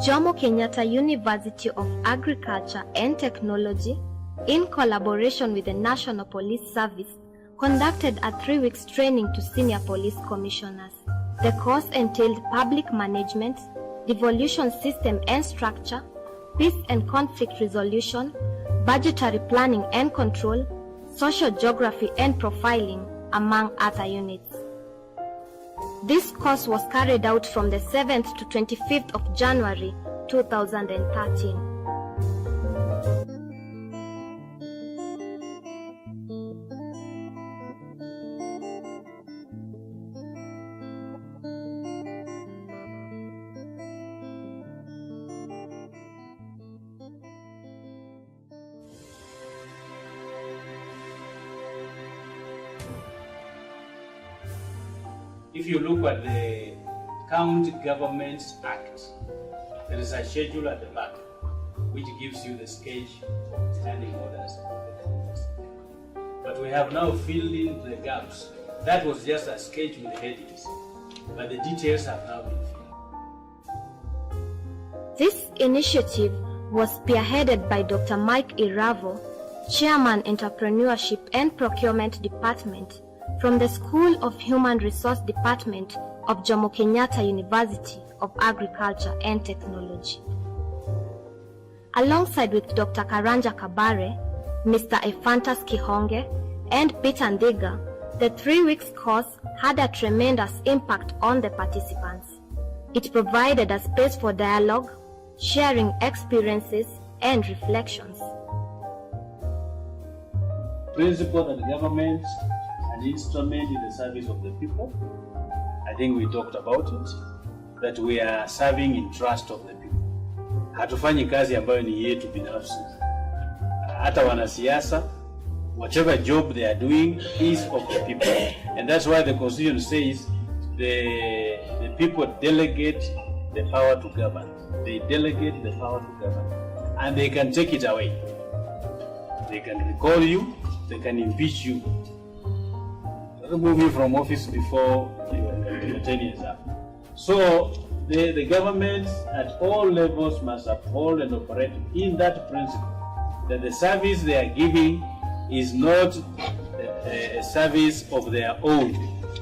Jomo Kenyatta University of Agriculture and Technology, in collaboration with the National Police Service, conducted a 3-week training to senior police commissioners. The course entailed public management, devolution system and structure, peace and conflict resolution, budgetary planning and control, social geography and profiling, among other units. This course was carried out from the 7th to 25th of January 2013. If you look at the County Governments Act, there is a schedule at the back which gives you the sketch of standing orders of the counties. But we have now filled in the gaps. That was just a sketch with headings, but the details have now been filled. This initiative was spearheaded by Dr. Mike Iravo, Chairman, Entrepreneurship and Procurement Department, from the School of Human Resource Department of Jomo Kenyatta University of Agriculture and Technology. Alongside with Dr. Karanja Kabare, Mr. Ephantus Kihonge, and Peter Ndiga, the 3-week course had a tremendous impact on the participants. It provided a space for dialogue, sharing experiences, and reflections. Principle that government an instrument in the service of the people. I think we talked about it, that we are serving in trust of the people. Hatufanyi kazi ambayo ni yetu binafsi. Hata wanasiasa, whatever job they are doing is of the people. And that's why the Constitution says the people delegate the power to govern. They delegate the power to govern. And they can take it away. They can recall you, they can impeach you, remove you from office before your 10 years up. So the government at all levels must uphold and operate in that principle, that the service they are giving is not a service of their own.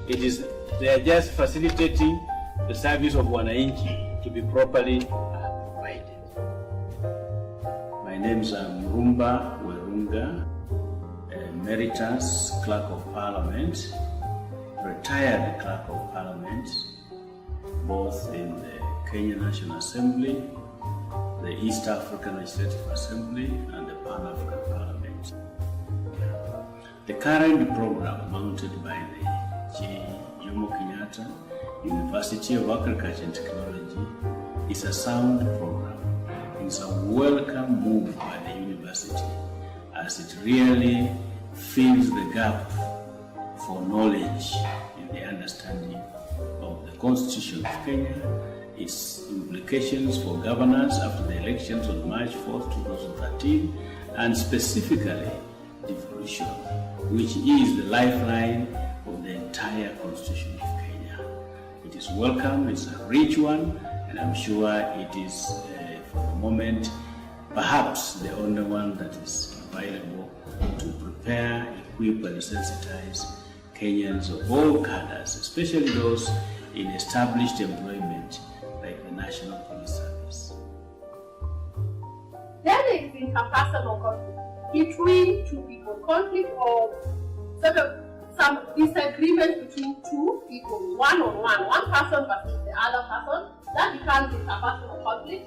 They are just facilitating the service of wananchi to be properly provided. My name is Murumba Werunga, Emeritus Clerk of Parliament, retired Clerk of Parliament, both in the Kenya National Assembly, the East African Legislative Assembly, and the Pan-African Parliament. The current program mounted by the Jomo Kenyatta University of Agriculture and Technology is a sound program. It's a welcome move by the university, as it really fills the gap for knowledge in the understanding of the Constitution of Kenya, its implications for governance after the elections on March 4th, 2013, and specifically devolution, which is the lifeline of the entire Constitution of Kenya. It is welcome, it's a rich one, and I'm sure it is, for the moment, perhaps the only one that is available to prepare, equip, and sensitize Kenyans of all cadres, especially those in established employment like the National Police Service. There is interpersonal conflict between two people, conflict or sort of some disagreement between two people, one-on-one, one person versus the other person. That becomes interpersonal conflict.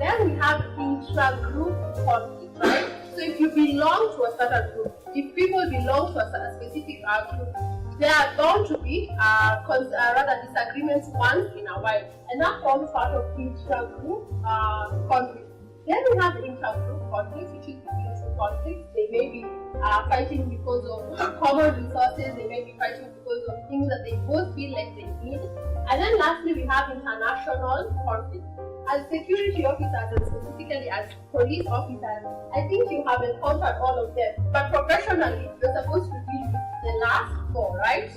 Then we have intra-group conflict, right? So if you belong to a certain group, if people belong to a specific group, there are bound to be rather disagreements once in a while, and that forms part of intra-group conflict. Then we have inter-group conflict, which is between two conflicts. They may be fighting because of common resources, they may be fighting because of things that they both feel like they need. And then lastly, we have international conflict. As security officers and specifically as police officers, I think you have encountered all of them. But professionally, you're supposed to deal with the last four, right?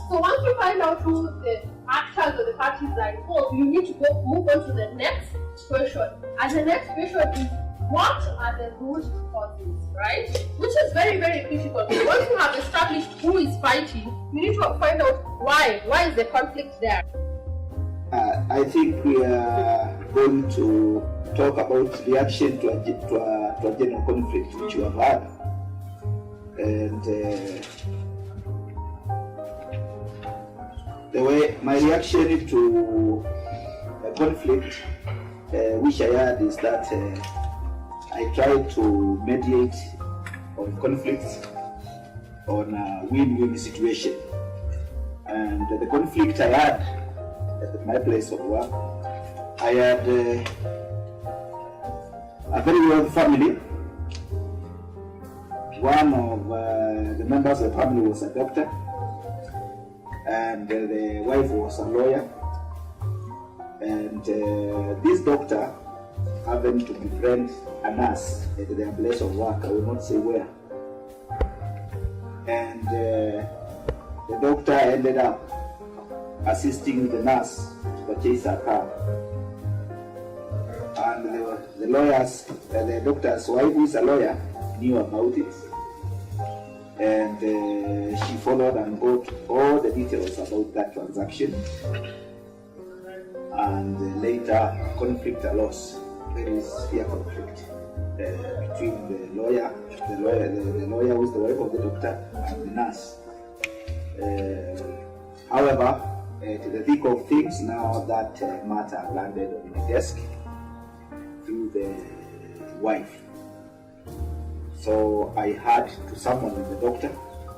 So So once you find out who the actors or the parties are involved, you need to move on to the next question. And the next question is, what are the root causes, right? Which is very, very critical. Once you have established who is fighting, you need to find out why. Why is the conflict there? I think we are going to talk about reaction to a general conflict which you have had. And the way my reaction to a conflict which I had is that I tried to mediate on conflicts on a win-win situation. And the conflict I had at my place of work, I had a very wealthy family. One of the members of the family was a doctor, and the wife was a lawyer. And this doctor happened to befriend a nurse at their place of work. I will not say where. And the doctor ended up assisting the nurse to purchase a car. And the lawyers, the doctor's wife, who is a lawyer, knew about it. And she followed and got all the details about that transaction. And later, conflict arose. There is severe conflict between the lawyer who is the wife of the doctor, and the nurse. However, to the thick of things, now that matter landed on my desk through the wife. So I had to summon the doctor,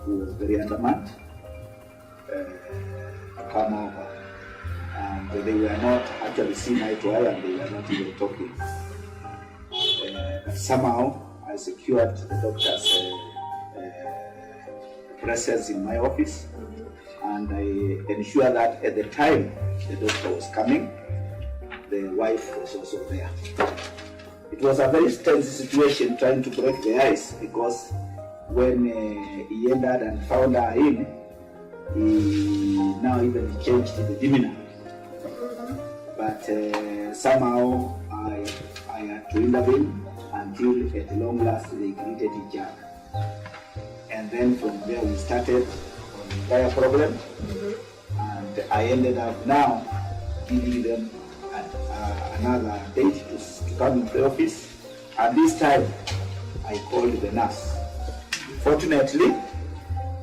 who was very undermanned, to come over. And they were not actually seeing eye to eye, and they were not even talking. But somehow I secured the doctor's presence in my office, and I ensured that at the time the doctor was coming, the wife was also there. It was a very tense situation trying to break the ice, because when he entered and found her in, he now even changed the demeanor. But somehow I had to intervene until at long last they greeted each other. And then from there we started on the entire problem. And I ended up now giving them another date to come into the office. And this time I called the nurse. Fortunately,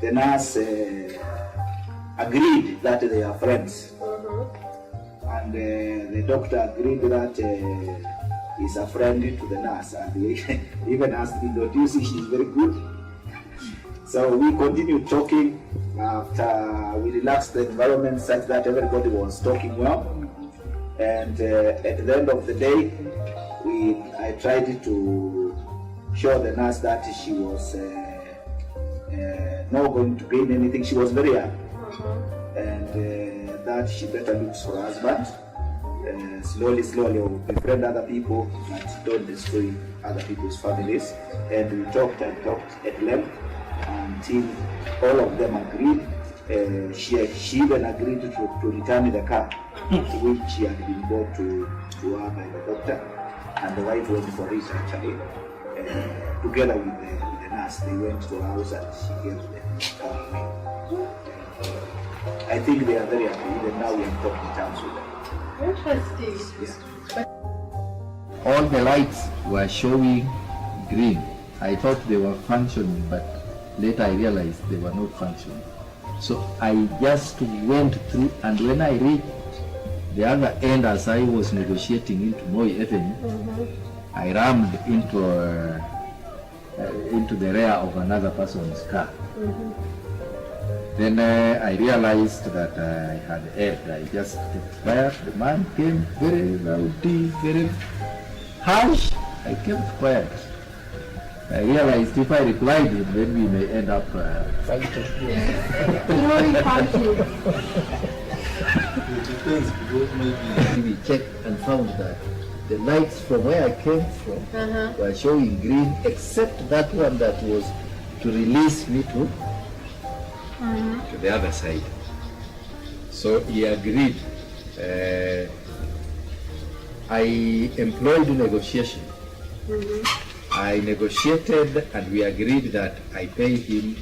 the nurse agreed that they are friends. And the doctor agreed that he's a friend to the nurse, and he even asked me to introduce her. She's very good. So we continued talking after we relaxed the environment such that everybody was talking well. And at the end of the day, I tried to show the nurse that she was not going to gain anything. She was very young. And that she better looks for her husband. Slowly will befriend other people, but don't destroy other people's families. And we talked at length until all of them agreed. She even agreed to return the car which she had been brought to her by the doctor, and the wife went for it actually. Together with the nurse, they went to her house and she gave the car away. I think they are very happy. Even now we are talking terms with them. Interesting. Yeah. All the lights were showing green. I thought they were functioning, but later I realized they were not functioning. So I just went through, and when I reached the other end as I was negotiating into Moi Avenue, I rammed into the rear of another person's car. Then I realized that I had erred. I just kept quiet. The man came very rowdy, very harsh. I kept quiet. I realized if I replied him, then we may end up fighting. It depends, because maybe We checked and found that the lights from where I came from were showing green, except that one that was to release me to the other side. So he agreed. I employed negotiation. I negotiated and we agreed that I pay him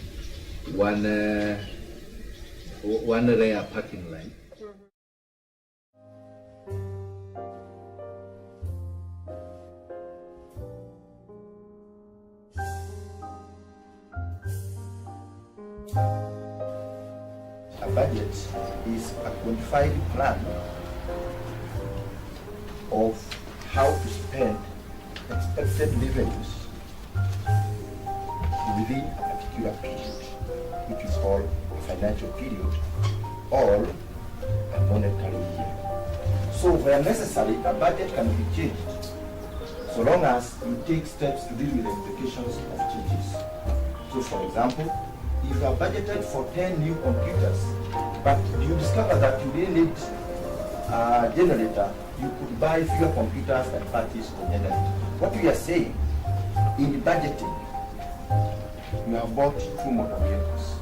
one rear parking line. A budget is a quantified plan of how to spend expected revenues within a particular period, which we call a financial period or a monetary year. So where necessary, a budget can be changed so long as you take steps to deal with the implications of changes. So for example, if you are budgeted for 10 new computers, but you discover that you really need a generator, you could buy fewer computers and purchase the generator. What we are saying, in the budgeting, you have bought 2 motor vehicles.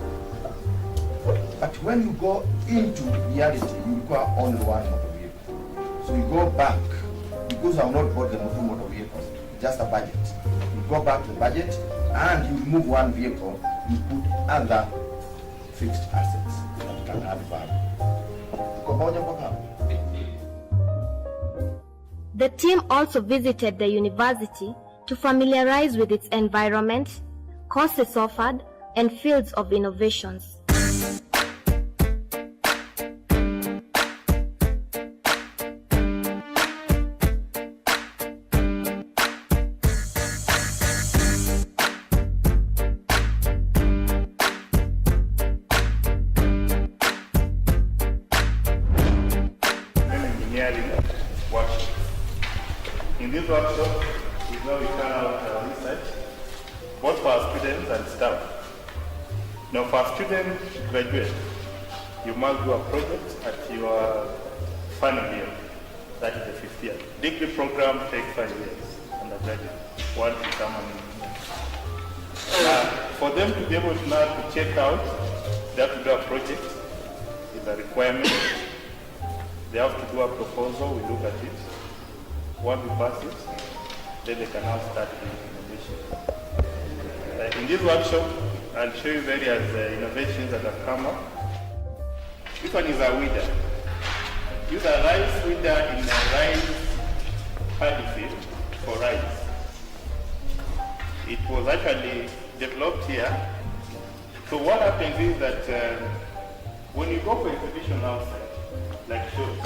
But when you go into reality, you require only 1 motor vehicle. So you go back, because you have not bought the 2 motor vehicles, just a budget. You go back to the budget and you remove 1 vehicle, you put other fixed assets that can add value. The team also visited the university to familiarize with its environment, courses offered, and fields of innovations. In this workshop, we now carry out our research, both for our students and staff. Now, for a student to graduate, you must do a project at your final year, that is the 5th year. Degree program takes 5 years, undergraduate, one to come and for them to be able to now to check out, they have to do a project, it's a requirement. They have to do a proposal, we look at it. Once we pass it, then they can now start the innovation. In this workshop, I'll show you various innovations that have come up. This one is a weeder. Use a rice weeder in a rice paddy field for rice. It was actually developed here. So what happens is that when you go for exhibition outside, like shows,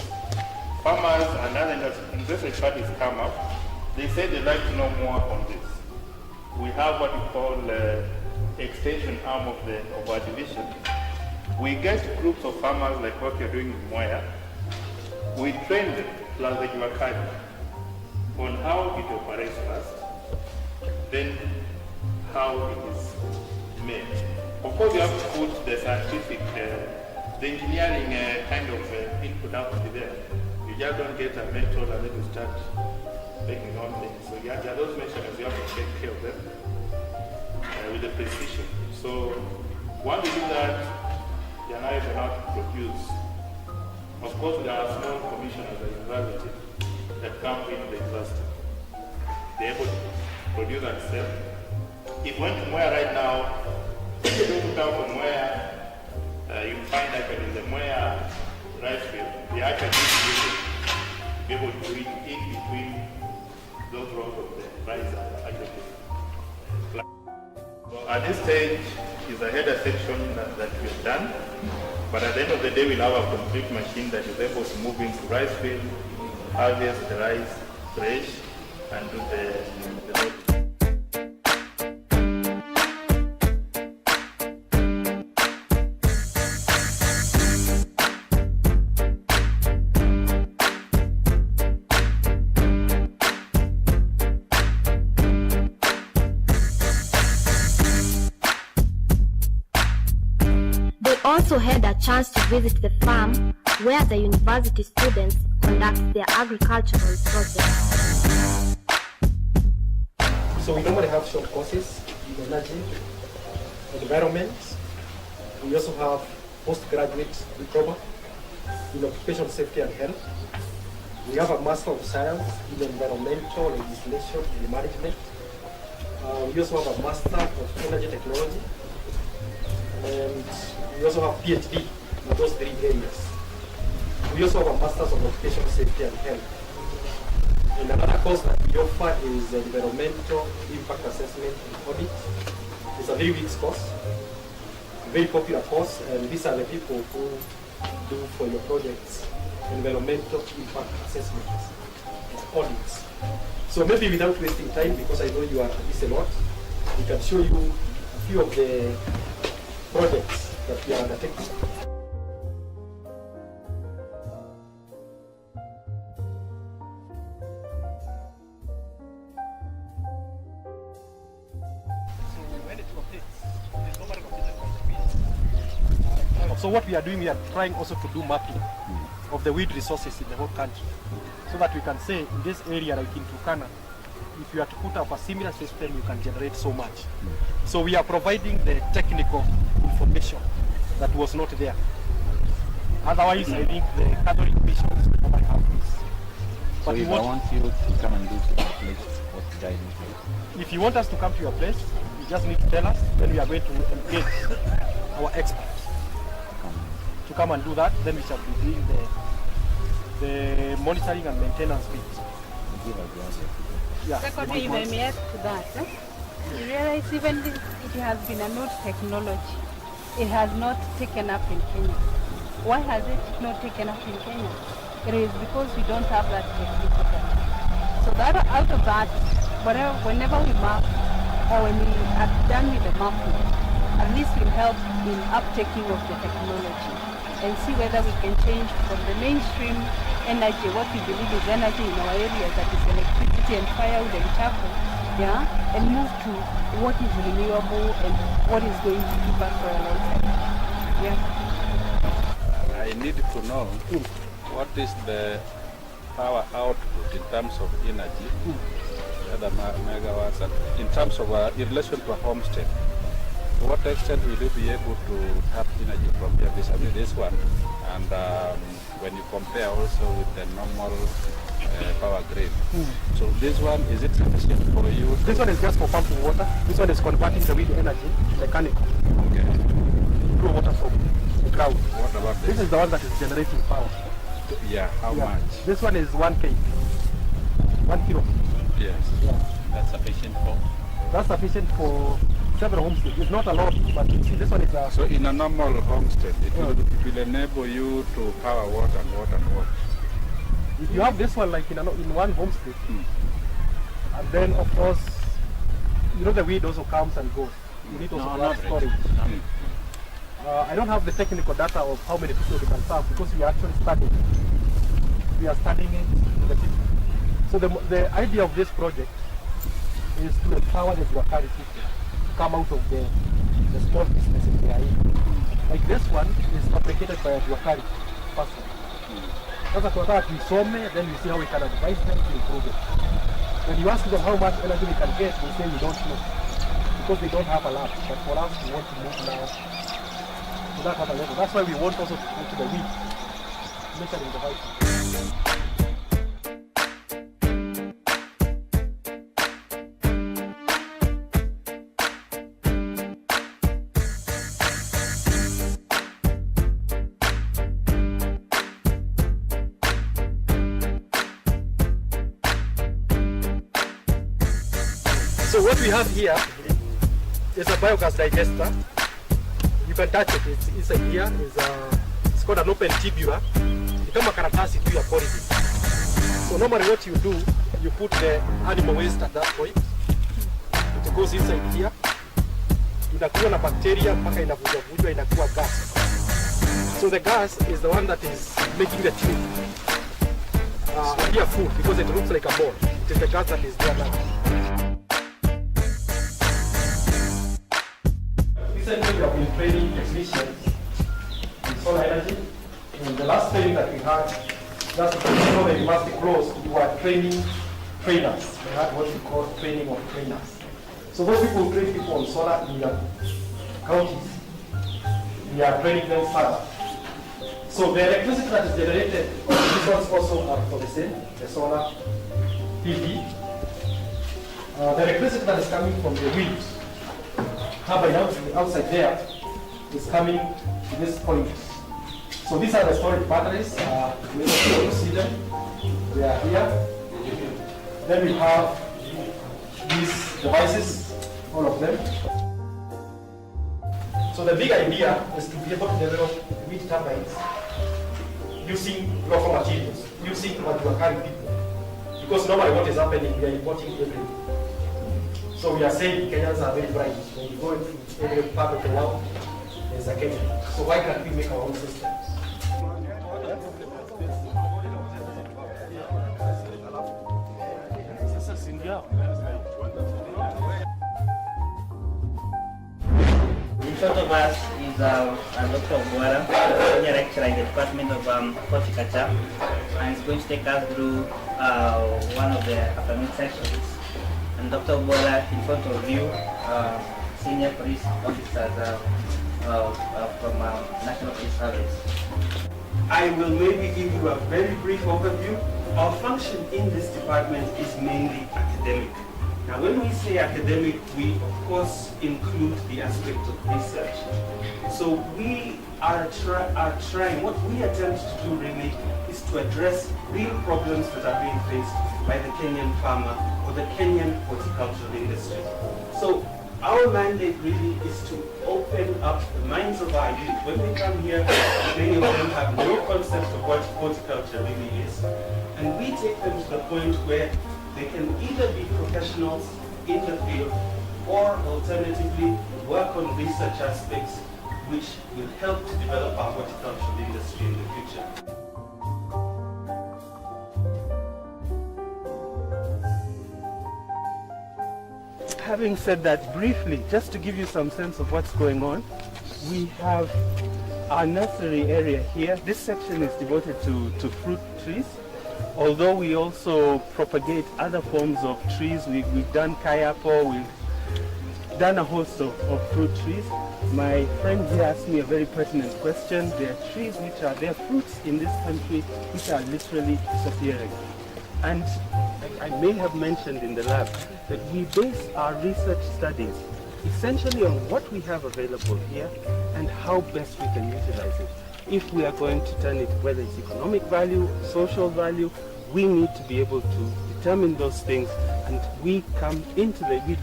farmers and other interested parties come up, they say they'd like to know more on this. We have what we call extension arm of our division. We get groups of farmers like what you're doing in Moya. We train them, plus the Juakadi, on how it operates first, then how it is made. Of course, you have to put the scientific, the engineering kind of input out there. You just don't get a metal and then you start making on things. So there are those measurements, you have to take care of them with the precision. So once you do that, you are now able to produce. Of course, there are small commissioners at the university that come in the university. They're able to produce and sell. If you went to Moya right now, if you don't come from Moya, you find that in the Moya rice field, they actually be able to read in between those rows of the rice aggregate. So at this stage is a header section that we've done, but at the end of the day we'll have a complete machine that is able to move into rice field, harvest the rice fresh, and do the also had a chance to visit the farm where the university students conduct their agricultural projects. So we normally have short courses in energy, environment. We also have postgraduate diploma in occupational safety and health. We have a Master of Science in Environmental Legislation and Management. We also have a Master of Energy Technology. And we also have PhD in those 3 areas. We also have a Master's of Occupational Safety and Health. And another course that we offer is Environmental Impact Assessment and Audit. It's a 3-week course, a very popular course, and these are the people who do for your projects environmental impact assessments and audits. So maybe without wasting time, because I know you are at this a lot, we can show you a few of the projects that we are undertaking. So what we are doing, we are trying also to do mapping of the weed resources in the whole country, so that we can say in this area, like in Turkana, if you are to put up a similar system, you can generate so much. So we are providing the technical information that was not there. Otherwise, I think the Catholic missions might have this. So if I want you to come and do to my place, what do I need to do? If you want us to come to your place, you just need to tell us, then we are going to engage our experts to come and do that. Then we shall be doing the monitoring and maintenance bit. Yeah. Secondly, if I may add to that, you realize even if it has been a new technology, it has not taken up in Kenya. Why has it not taken up in Kenya? It is because we don't have that technical data. So that out of that, whenever we map or when we are done with the mapping, at least will help in uptaking of the technology and see whether we can change from the mainstream energy, what we believe is energy in our areas, that is electricity and firewood and charcoal, yeah, and move to what is renewable and what is going to keep us for a long time. Yeah. I need to know what is the power output in terms of energy, the other megawatts, and in terms of in relation to a homestead. To what extent will you be able to tap energy from here vis-a-vis this one? And when you compare also with the normal power grid. So this one, is it sufficient for you? This one is just for pumping water. This one is converting the wind energy to mechanical. Okay. Through water from the ground. What about this? This is the one that is generating power. Yeah, how much? This one is 1 kg. 1 kilo. Yes. Yeah. That's sufficient for? That's sufficient for several homesteads. It's not a lot, but you see this one is a... So in a normal homestead, it will enable you to power what and what and what? If you have this one like in one homestead, and then of course, you know the weed also comes and goes. You need also to have storage. I don't have the technical data of how many people we can serve because we are actually studying. We are studying it in the people. So the idea of this project is to empower the Juakari system to come out of the small businesses they are in. Like this one is fabricated by a Juakari person. Sasa tunataka tuisome, then we see how we can advise them to improve it. When you ask them how much energy we can get, they say we don't know. Because they don't have a lab. But for us, we want to move now to that other level. That's why we want also to go to the weed, measuring the height. So what we have here is a biogas digester. You can touch it. It's inside here. It's called an open tubular. It's kama karatasi tu ya corridor. So normally what you do, you put the animal waste at that point. It goes inside here. Inakuwa na bacteria mpaka inavujwa inakuwa gas. So the gas is the one that is making the tube appear full because it looks like a ball. It is the gas that is there now. Recently, we have been training technicians in solar energy. In the last training that we had, just before the university closed, we were training trainers. We had what we call training of trainers. So those people who train people on solar in their counties, we are training them further. So the electricity that is generated, these ones also are for the same, the solar PV. The electricity that is coming from the wind turbine outside there is coming to this point. So these are the storage batteries. We don't see them. They are here. Then we have these devices, all of them. So the big idea is to be able to develop wind turbines using local materials, using what you are carrying people. Because normally what is happening, we are importing everything. So we are saying Kenyans are very bright. When you go into every part of the world, there's a Kenyan. So why can't we make our own systems? In front of us is Dr. Obwara, senior lecturer in the Department of Horticulture, and he's going to take us through one of the afternoon sessions. And Dr. Obwara, in front of you, senior police officers from National Police Service. I will maybe give you a very brief overview. Our function in this department is mainly academic. Now when we say academic, we of course include the aspect of research. So we are trying, what we attempt to do really is to address real problems that are being faced by the Kenyan farmer or the Kenyan horticultural industry. So our mandate really is to open up the minds of our youth. When they come here, many of them have no concept of what horticulture really is. And we take them to the point where they can either be professionals in the field or alternatively work on research aspects which will help to develop our horticultural industry in the future. Having said that briefly, just to give you some sense of what's going on, we have our nursery area here. This section is devoted to fruit trees. Although we also propagate other forms of trees, we've done kayapple, we've done a host of fruit trees. My friend here asked me a very pertinent question. There are trees there are fruits in this country which are literally disappearing. And I may have mentioned in the lab that we base our research studies essentially on what we have available here and how best we can utilize it. If we are going to turn it, whether it's economic value, social value, we need to be able to determine those things, and we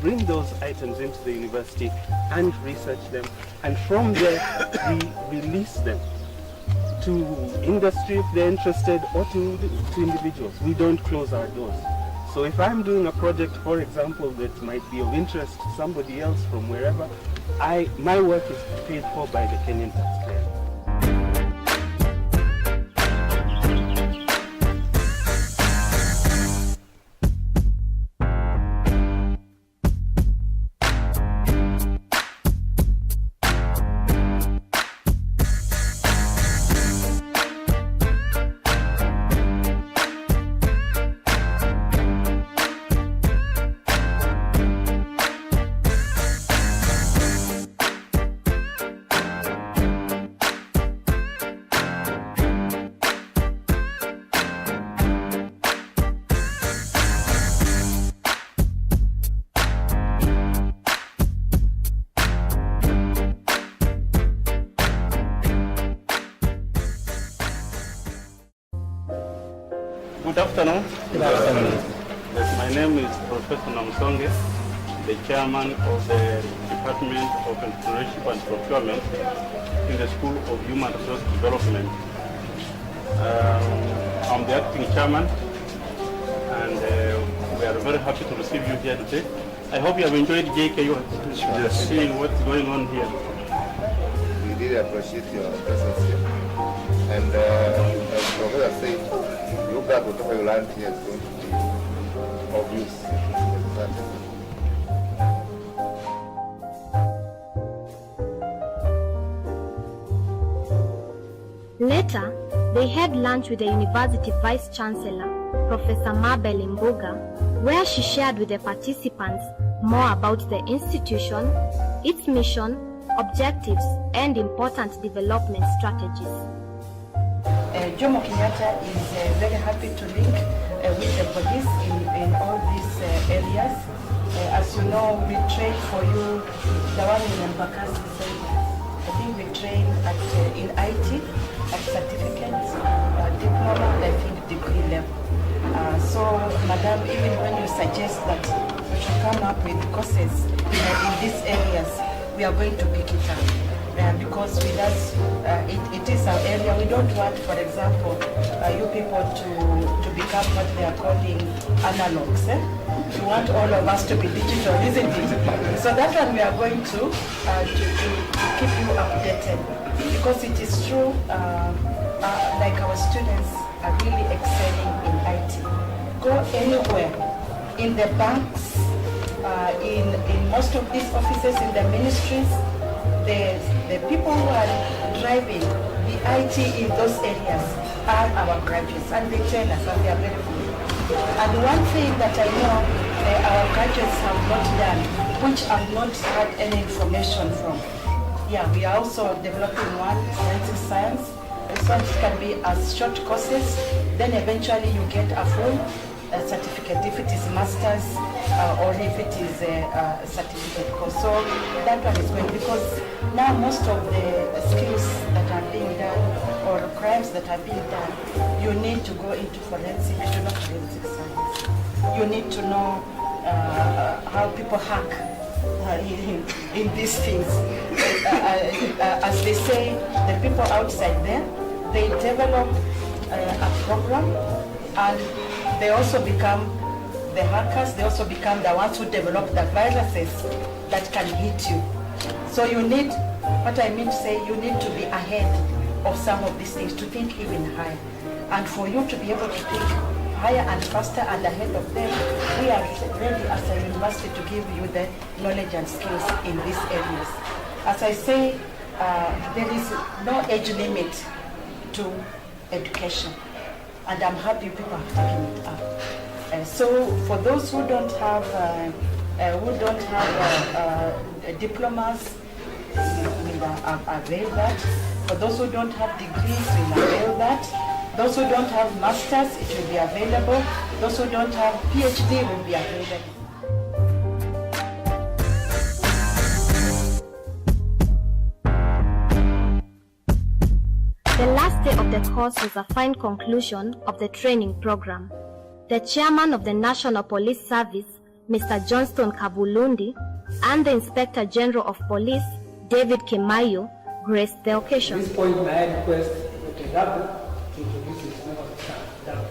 bring those items into the university and research them, and from there we release them to industry if they're interested, or to individuals. We don't close our doors. So if I'm doing a project, for example, that might be of interest to somebody else from wherever, my work is paid for by the Kenyan taxpayer. Good afternoon. Good afternoon. My name is Professor Namsonge, the chairman of the Department of Entrepreneurship and Procurement in the School of Human Resource Development. I'm the acting chairman, and we are very happy to receive you here today. I hope you have enjoyed JKU, seeing what's going on here. We really appreciate your presence here. And as Professor said, you got whatever you learned here is going to be of use. Later, they had lunch with the university vice chancellor, Professor Mabel Imbuga, where she shared with the participants more about the institution, its mission, objectives, and important development strategies. Jomo Kenyatta is very happy to link with the police in all these areas. As you know, we train for you, the one in Embakasi Center. I think we train in IT, at certificate, diploma, and I think degree level. So, Madam, even when you suggest that we should come up with courses in these areas, we are going to pick it up. Because with us, it is our area. We don't want, for example, you people to become what they are calling analogs. We want all of us to be digital, isn't it? So that one we are going to keep you updated. Because it is true, like our students are really excelling in IT. Go anywhere, in the banks, in most of these offices, in the ministries, the people who are driving the IT in those areas are our graduates, and they train us, and they are very good. And one thing that I know our graduates have not done, which I've not had any information from, we are also developing one, forensic science. So it can be as short courses, then eventually you get a full certificate, if it is master's or if it is a certificate course. So that one is going, because now most of the skills that are being done or crimes that are being done, you need to go into forensic, to know forensic science. You need to know how people hack in these things. As they say, the people outside there, they develop a program, and they also become the hackers. They also become the ones who develop the viruses that can hit you. So you need, what I mean to say, you need to be ahead of some of these things, to think even higher. And for you to be able to think higher and faster and ahead of them, we are ready as a university to give you the knowledge and skills in these areas. As I say, there is no age limit to education, and I'm happy people have taken it up. So for those who don't have diplomas, we will avail that. For those who don't have degrees, we will avail that. Those who don't have masters, it will be available. Those who don't have PhD will be available. The last day of the course was a fine conclusion of the training program. The chairman of the National Police Service, Mr. Johnston Kabulundi, and the Inspector General of Police, David Kimayo, graced the occasion. At this point, may I request Dr. Gabu to introduce his member of staff.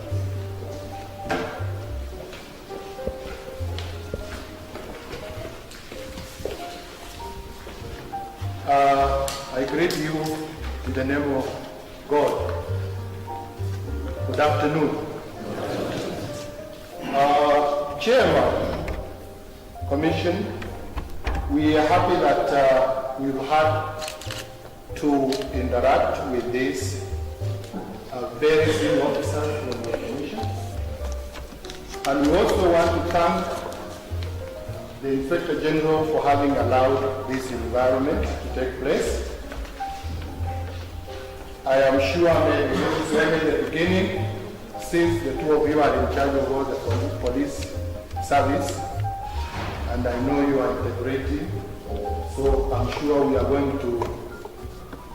I greet you in the name of God. Good afternoon. Chairman, Commission, we are happy that we've had to interact with these very senior officers from the Commission. And we also want to thank the Inspector General for having allowed this environment to take place. I am sure maybe this is maybe the beginning, since the two of you are in charge of all the police service, and I know you are integrating, so I'm sure we are going to,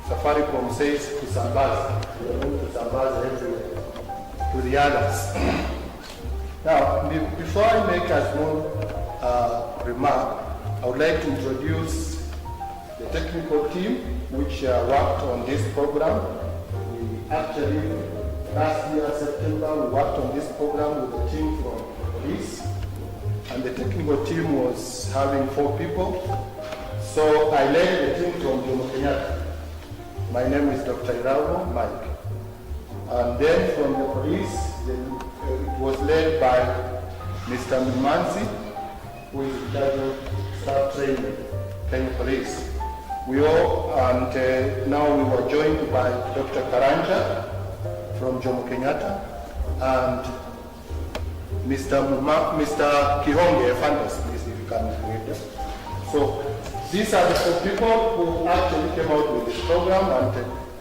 Safaricom says to Sambaz, we are going to Sambaz everywhere, to the others. Now, before I make a small remark, I would like to introduce the technical team which worked on this program. We actually, last year, September, we worked on this program with a team from police, and the technical team was having 4 people. So I led the team from Jomo Kenyatta. My name is Dr. Irao Mike. And then from the police, it was led by Mr. Mimansi, who is in charge of staff training, Kenya Police. We all, and now we were joined by Dr. Karanja from Jomo Kenyatta and Mr. Kihonge, Fantas, please, if you can read them. So these are the 4 people who actually came out with this program, and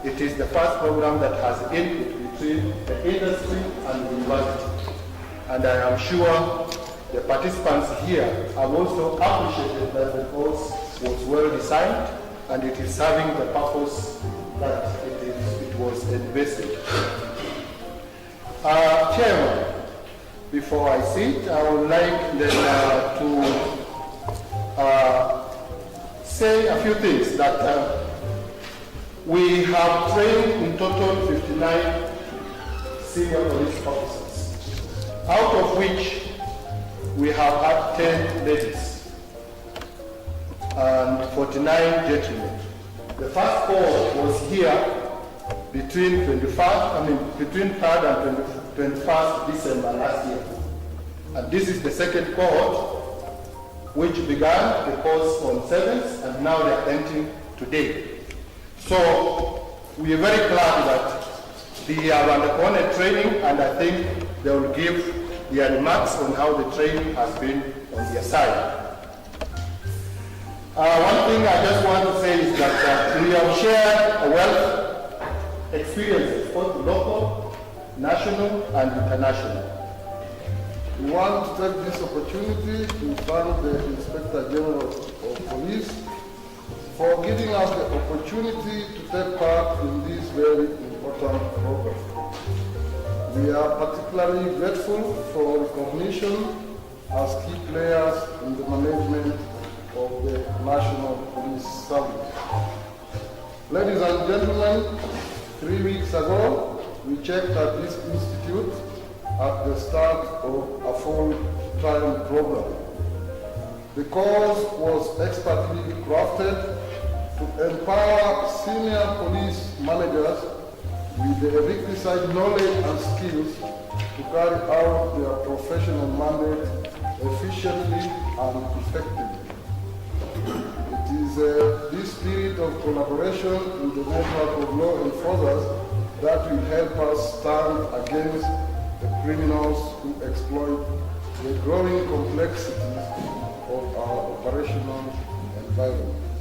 It is the first program that has input between the industry and the university. And I am sure the participants here have also appreciated that the course was well designed and it is serving the purpose that it was envisaged. Chairman, before I sit, I would like then to say a few things that we have trained in total 59 senior police officers, out of which we have had 10 ladies and 49 gentlemen. The first cohort was here between 3rd and 21st December last year. And this is the second cohort, which began the course on 7th, and now they are ending today. So we are very glad that they have undergone a training, and I think they will give their remarks on how the training has been on their side. One thing I just want to say is that we have shared a wealth of experiences, both local, national, and international. We want to take this opportunity to thank the Inspector General of Police for giving us the opportunity to take part in this very important program. We are particularly grateful for recognition as key players in the management of the National Police Service. Ladies and gentlemen, 3 weeks ago, we checked at this institute at the start of a full-time program. The course was expertly crafted to empower senior police managers with the requisite knowledge and skills to carry out their professional mandate efficiently and effectively. It is this spirit of collaboration with the network of law enforcers that will help us stand against the criminals who exploit the growing complexities of our operational environment.